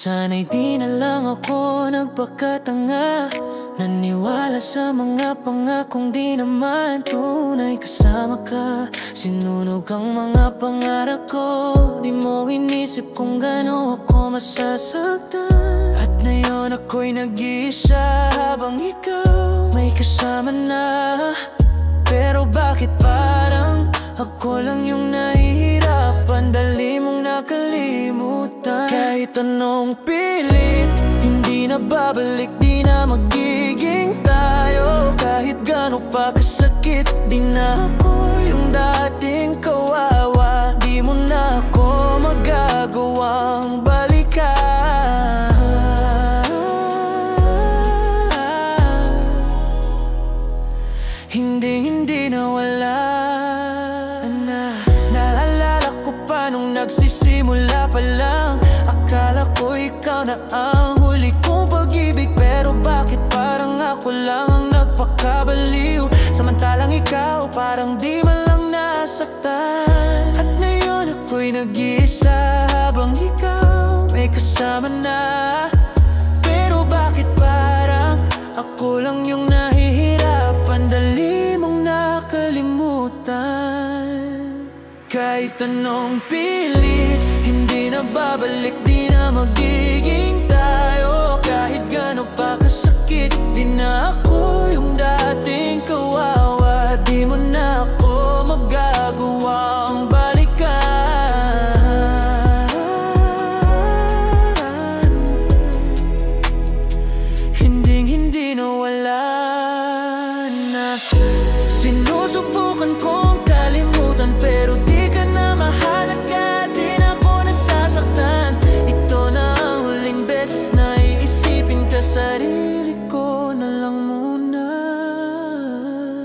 Sana'y di na lang ako nagpakatanga, naniwala sa mga pangakong di naman tunay. Kasama ka, sinunog ang mga pangarap ko. Di mo inisip kung gano'n ako masasaktan. At ngayon ako'y nag-iisa habang ikaw may kasama na. Pero bakit parang ako lang yung nahihirapan? Dali mong nakalimutan. Kahit anong pilit, hindi na babalik, di na magiging tayo. Kahit gano'n pa kasakit, di na ako yung dating kawawa. Di mo na ako magagawang balikan. Hindi na wala na. Naalala ko pa nung nagsisimula pa lang. Akala ko ikaw na ang huli kong pag-ibig. Pero bakit parang ako lang ang nagpakabaliw? Samantalang ikaw parang di man lang nasaktan. At ngayon ako'y nag-iisa habang ikaw may kasama na. Pero bakit parang ako lang yung nahihirapan? Dali mong nakalimutan. Kahit anong pilit, hindi na babalik, di na magiging tayo. Kahit gano'n pa kasakit, di na ako yung dating kawawa. Di mo na ako magagawang balikan. Hindi na wala na. Sinusubukan kong kalimutan, pero di ka na mahalaga, di na ako nasasaktan. Ito na ang huling beses na iisipin ka, sarili ko na lang muna.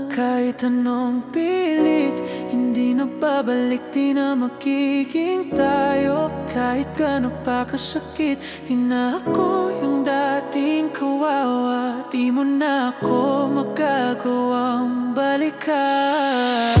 Kahit anong pilit, hindi na babalik, di na magiging tayo. Kahit gano'n pa kasakit, di na ako yung dating kawawa. Di mo na ako magagawang balikan.